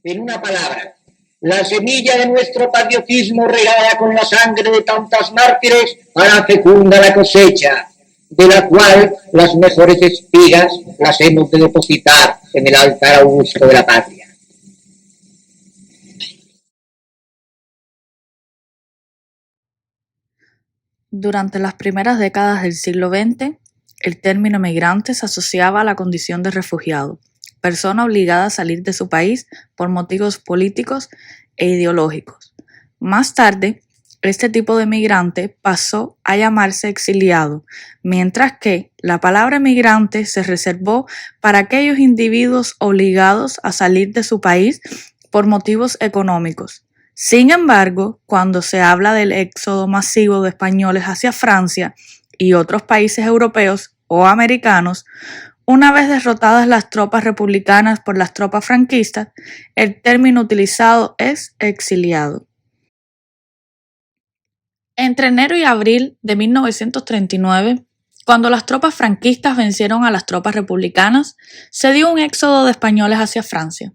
En una palabra, la semilla de nuestro patriotismo regada con la sangre de tantas mártires hará fecunda la cosecha, de la cual las mejores espigas las hemos de depositar en el altar augusto de la patria. Durante las primeras décadas del siglo XX, el término migrante se asociaba a la condición de refugiado, persona obligada a salir de su país por motivos políticos e ideológicos. Más tarde, este tipo de migrante pasó a llamarse exiliado, mientras que la palabra migrante se reservó para aquellos individuos obligados a salir de su país por motivos económicos. Sin embargo, cuando se habla del éxodo masivo de españoles hacia Francia y otros países europeos o americanos, una vez derrotadas las tropas republicanas por las tropas franquistas, el término utilizado es exiliado. Entre enero y abril de 1939, cuando las tropas franquistas vencieron a las tropas republicanas, se dio un éxodo de españoles hacia Francia.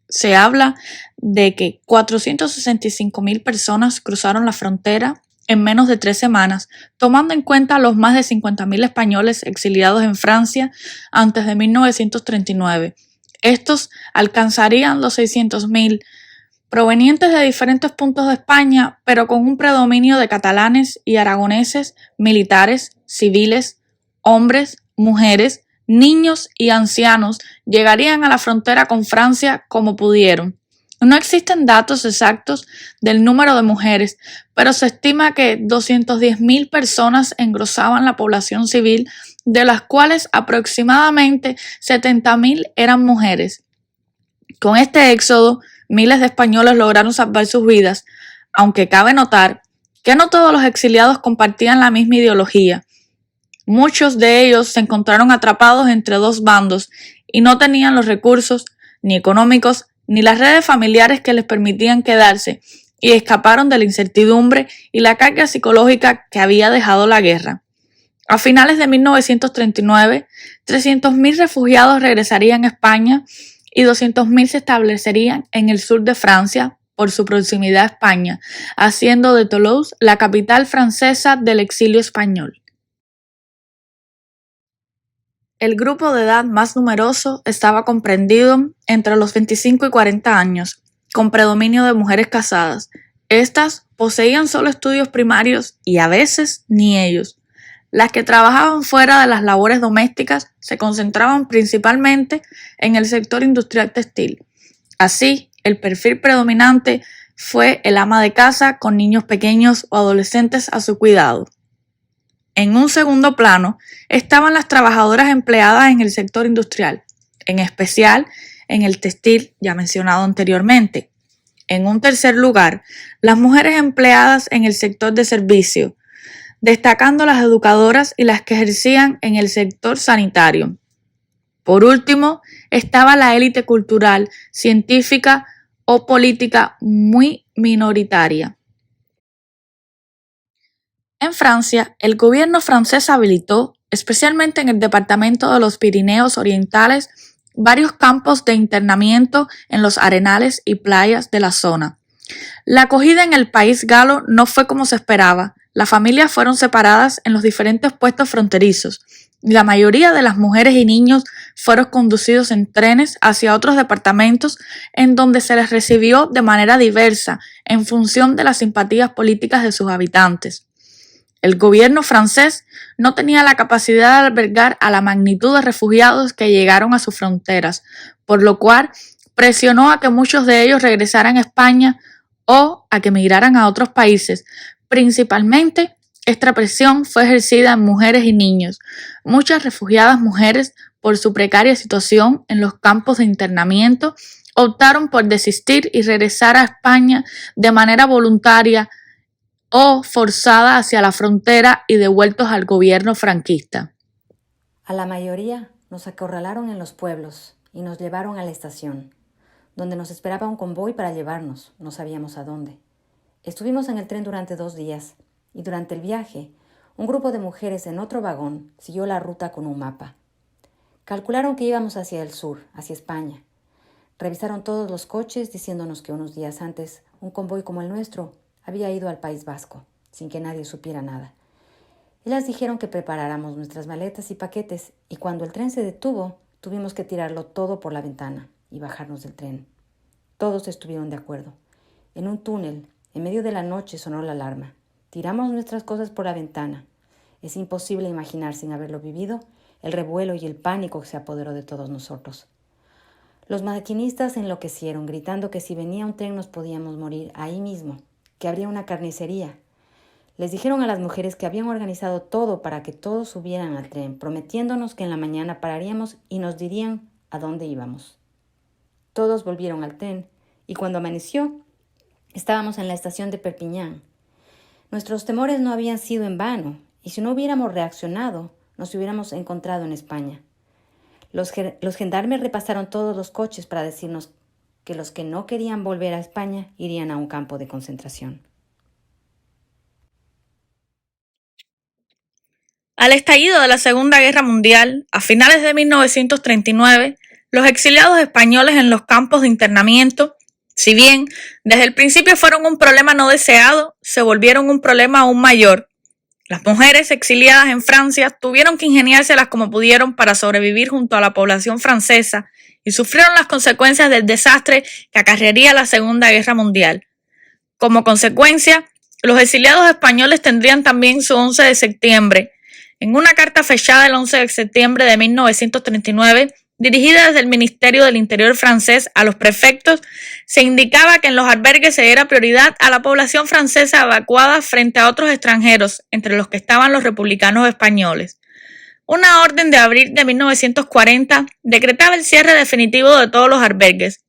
Se habla de que 465,000 personas cruzaron la frontera en menos de 3 semanas, tomando en cuenta los más de 50,000 españoles exiliados en Francia antes de 1939. Estos alcanzarían los 600,000, provenientes de diferentes puntos de España, pero con un predominio de catalanes y aragoneses, militares, civiles, hombres, mujeres, niños y ancianos llegarían a la frontera con Francia como pudieron. No existen datos exactos del número de mujeres, pero se estima que 210,000 personas engrosaban la población civil, de las cuales aproximadamente 70,000 eran mujeres. Con este éxodo, miles de españoles lograron salvar sus vidas, aunque cabe notar que no todos los exiliados compartían la misma ideología. Muchos de ellos se encontraron atrapados entre dos bandos y no tenían los recursos, ni económicos, ni las redes familiares que les permitían quedarse, y escaparon de la incertidumbre y la carga psicológica que había dejado la guerra. A finales de 1939, 300,000 refugiados regresarían a España y 200,000 se establecerían en el sur de Francia por su proximidad a España, haciendo de Toulouse la capital francesa del exilio español. El grupo de edad más numeroso estaba comprendido entre los 25 y 40 años, con predominio de mujeres casadas. Estas poseían solo estudios primarios y a veces ni ellos. Las que trabajaban fuera de las labores domésticas se concentraban principalmente en el sector industrial textil. Así, el perfil predominante fue el ama de casa con niños pequeños o adolescentes a su cuidado. En un segundo plano estaban las trabajadoras empleadas en el sector industrial, en especial en el textil ya mencionado anteriormente. En un tercer lugar, las mujeres empleadas en el sector de servicio, destacando las educadoras y las que ejercían en el sector sanitario. Por último, estaba la élite cultural, científica o política muy minoritaria. En Francia, el gobierno francés habilitó, especialmente en el departamento de los Pirineos Orientales, varios campos de internamiento en los arenales y playas de la zona. La acogida en el país galo no fue como se esperaba. Las familias fueron separadas en los diferentes puestos fronterizos. La mayoría de las mujeres y niños fueron conducidos en trenes hacia otros departamentos en donde se les recibió de manera diversa en función de las simpatías políticas de sus habitantes. El gobierno francés no tenía la capacidad de albergar a la magnitud de refugiados que llegaron a sus fronteras, por lo cual presionó a que muchos de ellos regresaran a España o a que migraran a otros países. Principalmente, esta presión fue ejercida en mujeres y niños. Muchas refugiadas mujeres, por su precaria situación en los campos de internamiento, optaron por desistir y regresar a España de manera voluntaria o forzada hacia la frontera y devueltos al gobierno franquista. A la mayoría nos acorralaron en los pueblos y nos llevaron a la estación, donde nos esperaba un convoy para llevarnos, no sabíamos a dónde. Estuvimos en el tren durante 2 días y durante el viaje, un grupo de mujeres en otro vagón siguió la ruta con un mapa. Calcularon que íbamos hacia el sur, hacia España. Revisaron todos los coches diciéndonos que unos días antes un convoy como el nuestro había ido al País Vasco, sin que nadie supiera nada. Ellas dijeron que preparáramos nuestras maletas y paquetes, y cuando el tren se detuvo, tuvimos que tirarlo todo por la ventana y bajarnos del tren. Todos estuvieron de acuerdo. En un túnel, en medio de la noche, sonó la alarma. Tiramos nuestras cosas por la ventana. Es imposible imaginar, sin haberlo vivido, el revuelo y el pánico que se apoderó de todos nosotros. Los maquinistas enloquecieron, gritando que si venía un tren nos podíamos morir ahí mismo, que habría una carnicería. Les dijeron a las mujeres que habían organizado todo para que todos subieran al tren, prometiéndonos que en la mañana pararíamos y nos dirían a dónde íbamos. Todos volvieron al tren y cuando amaneció, estábamos en la estación de Perpiñán. Nuestros temores no habían sido en vano y si no hubiéramos reaccionado, nos hubiéramos encontrado en España. Los gendarmes repasaron todos los coches para decirnos que los que no querían volver a España irían a un campo de concentración. Al estallido de la Segunda Guerra Mundial, a finales de 1939, los exiliados españoles en los campos de internamiento, si bien desde el principio fueron un problema no deseado, se volvieron un problema aún mayor. Las mujeres exiliadas en Francia tuvieron que ingeniárselas como pudieron para sobrevivir junto a la población francesa y sufrieron las consecuencias del desastre que acarrearía la Segunda Guerra Mundial. Como consecuencia, los exiliados españoles tendrían también su 11 de septiembre. En una carta fechada el 11 de septiembre de 1939, dirigida desde el Ministerio del Interior francés a los prefectos, se indicaba que en los albergues se diera prioridad a la población francesa evacuada frente a otros extranjeros, entre los que estaban los republicanos españoles. Una orden de abril de 1940 decretaba el cierre definitivo de todos los albergues.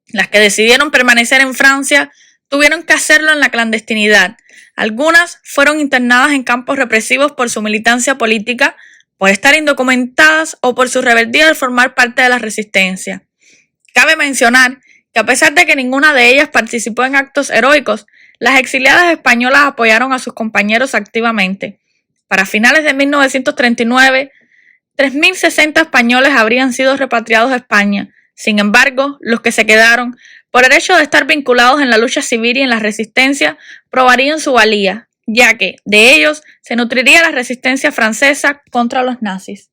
Las que decidieron permanecer en Francia tuvieron que hacerlo en la clandestinidad. Algunas fueron internadas en campos represivos por su militancia política, por estar indocumentadas o por su rebeldía de formar parte de la resistencia. Cabe mencionar que a pesar de que ninguna de ellas participó en actos heroicos, las exiliadas españolas apoyaron a sus compañeros activamente. Para finales de 1939, 3.060 españoles habrían sido repatriados a España. Sin embargo, los que se quedaron, por el hecho de estar vinculados en la lucha civil y en la resistencia, probarían su valía, ya que de ellos se nutriría la resistencia francesa contra los nazis.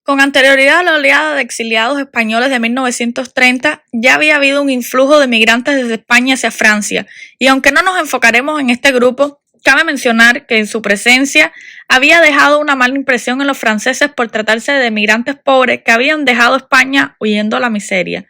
Con anterioridad a la oleada de exiliados españoles de 1930, ya había habido un influjo de migrantes desde España hacia Francia, y aunque no nos enfocaremos en este grupo, cabe mencionar que en su presencia había dejado una mala impresión en los franceses por tratarse de migrantes pobres que habían dejado España huyendo a la miseria.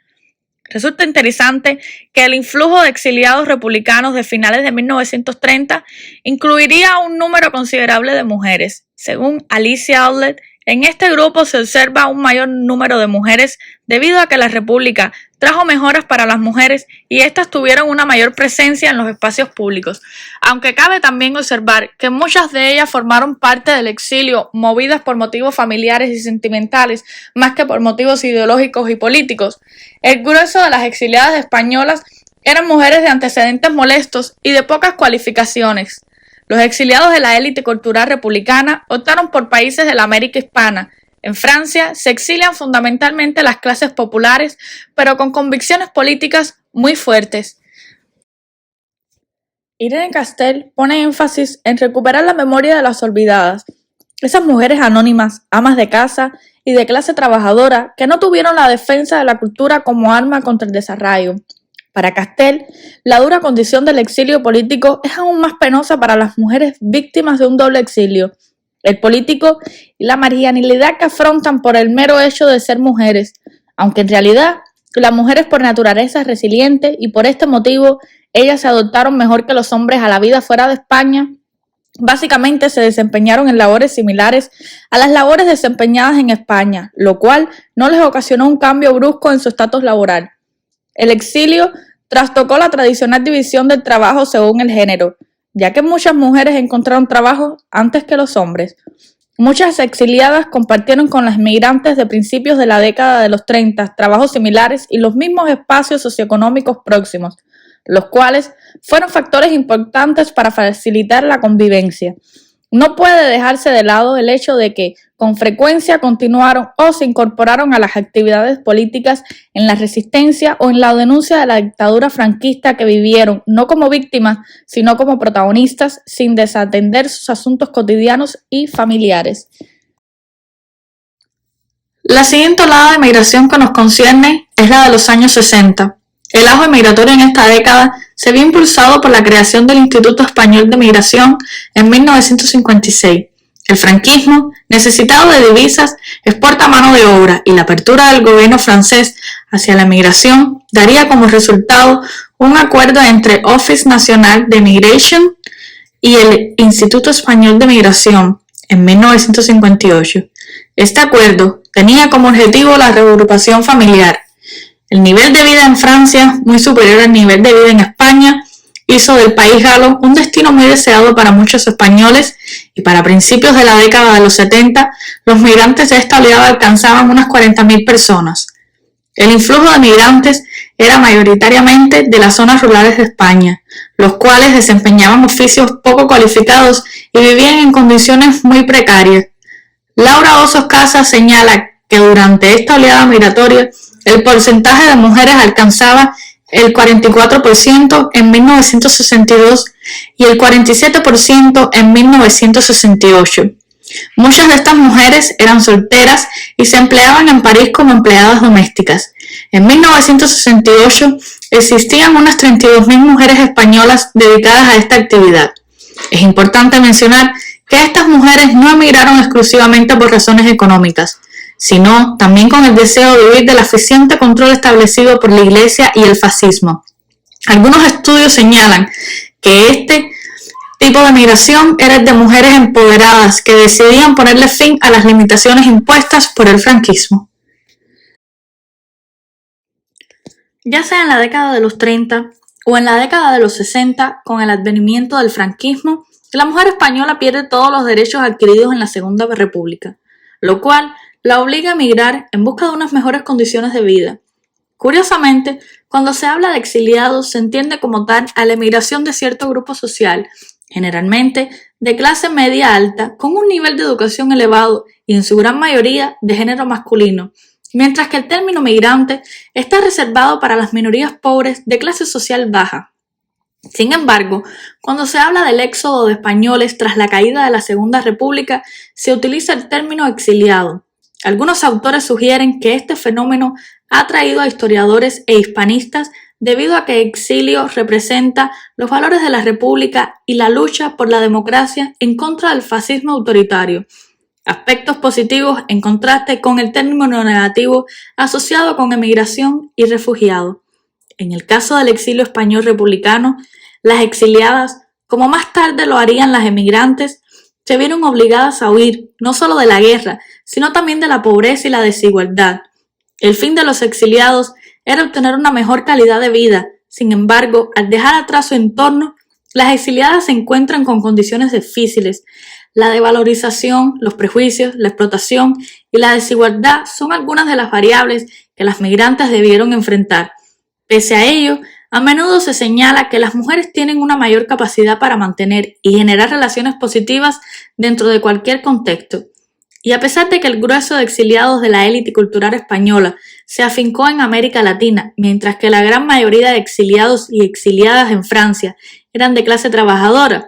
Resulta interesante que el influjo de exiliados republicanos de finales de 1930 incluiría un número considerable de mujeres. Según Alicia Outlet, en este grupo se observa un mayor número de mujeres debido a que la República trajo mejoras para las mujeres y éstas tuvieron una mayor presencia en los espacios públicos, aunque cabe también observar que muchas de ellas formaron parte del exilio movidas por motivos familiares y sentimentales más que por motivos ideológicos y políticos. El grueso de las exiliadas españolas eran mujeres de antecedentes molestos y de pocas cualificaciones. Los exiliados de la élite cultural republicana optaron por países de la América hispana. En Francia se exilian fundamentalmente las clases populares, pero con convicciones políticas muy fuertes. Irene Castell pone énfasis en recuperar la memoria de las olvidadas, esas mujeres anónimas, amas de casa y de clase trabajadora que no tuvieron la defensa de la cultura como arma contra el desarraigo. Para Castell, la dura condición del exilio político es aún más penosa para las mujeres víctimas de un doble exilio, el político y la marginalidad que afrontan por el mero hecho de ser mujeres, aunque en realidad la mujer es por naturaleza resiliente y por este motivo ellas se adaptaron mejor que los hombres a la vida fuera de España. Básicamente se desempeñaron en labores similares a las labores desempeñadas en España, lo cual no les ocasionó un cambio brusco en su estatus laboral. El exilio trastocó la tradicional división del trabajo según el género, ya que muchas mujeres encontraron trabajo antes que los hombres. Muchas exiliadas compartieron con las migrantes de principios de la década de los 30 trabajos similares y los mismos espacios socioeconómicos próximos, los cuales fueron factores importantes para facilitar la convivencia. No puede dejarse de lado el hecho de que, con frecuencia continuaron o se incorporaron a las actividades políticas en la resistencia o en la denuncia de la dictadura franquista, que vivieron no como víctimas, sino como protagonistas, sin desatender sus asuntos cotidianos y familiares. La siguiente oleada de migración que nos concierne es la de los años 60. El auge migratorio en esta década se vio impulsado por la creación del Instituto Español de Migración en 1956. El franquismo, necesitado de divisas, exporta mano de obra, y la apertura del gobierno francés hacia la migración daría como resultado un acuerdo entre Office National de Migration y el Instituto Español de Migración en 1958. Este acuerdo tenía como objetivo la reagrupación familiar. El nivel de vida en Francia, muy superior al nivel de vida en España, hizo del país galo un destino muy deseado para muchos españoles, y para principios de la década de los 70, los migrantes de esta oleada alcanzaban unas 40.000 personas. El influjo de migrantes era mayoritariamente de las zonas rurales de España, los cuales desempeñaban oficios poco cualificados y vivían en condiciones muy precarias. Laura Osos Casas señala que durante esta oleada migratoria el porcentaje de mujeres alcanzaba el 44% en 1962 y el 47% en 1968. Muchas de estas mujeres eran solteras y se empleaban en París como empleadas domésticas. En 1968 existían unas 32.000 mujeres españolas dedicadas a esta actividad. Es importante mencionar que estas mujeres no emigraron exclusivamente por razones económicas, sino también con el deseo de huir del eficiente control establecido por la Iglesia y el fascismo. Algunos estudios señalan que este tipo de migración era el de mujeres empoderadas que decidían ponerle fin a las limitaciones impuestas por el franquismo. Ya sea en la década de los 30 o en la década de los 60, con el advenimiento del franquismo, la mujer española pierde todos los derechos adquiridos en la Segunda República, lo cual la obliga a emigrar en busca de unas mejores condiciones de vida. Curiosamente, cuando se habla de exiliados, se entiende como tal a la emigración de cierto grupo social, generalmente de clase media alta, con un nivel de educación elevado y en su gran mayoría de género masculino, mientras que el término migrante está reservado para las minorías pobres de clase social baja. Sin embargo, cuando se habla del éxodo de españoles tras la caída de la Segunda República, se utiliza el término exiliado. Algunos autores sugieren que este fenómeno ha atraído a historiadores e hispanistas debido a que exilio representa los valores de la República y la lucha por la democracia en contra del fascismo autoritario, aspectos positivos en contraste con el término negativo asociado con emigración y refugiado. En el caso del exilio español republicano, las exiliadas, como más tarde lo harían las emigrantes, se vieron obligadas a huir no solo de la guerra, sino también de la pobreza y la desigualdad. El fin de los exiliados era obtener una mejor calidad de vida. Sin embargo, al dejar atrás su entorno, las exiliadas se encuentran con condiciones difíciles. La devalorización, los prejuicios, la explotación y la desigualdad son algunas de las variables que las migrantes debieron enfrentar. Pese a ello, a menudo se señala que las mujeres tienen una mayor capacidad para mantener y generar relaciones positivas dentro de cualquier contexto. Y a pesar de que el grueso de exiliados de la élite cultural española se afincó en América Latina, mientras que la gran mayoría de exiliados y exiliadas en Francia eran de clase trabajadora,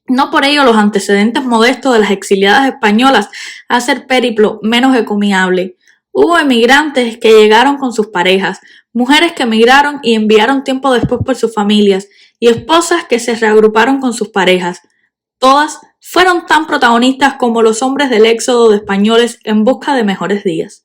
no por ello los antecedentes modestos de las exiliadas españolas hacen el periplo menos encomiable. Hubo emigrantes que llegaron con sus parejas, mujeres que emigraron y enviaron tiempo después por sus familias, y esposas que se reagruparon con sus parejas. Todas fueron tan protagonistas como los hombres del éxodo de españoles en busca de mejores días.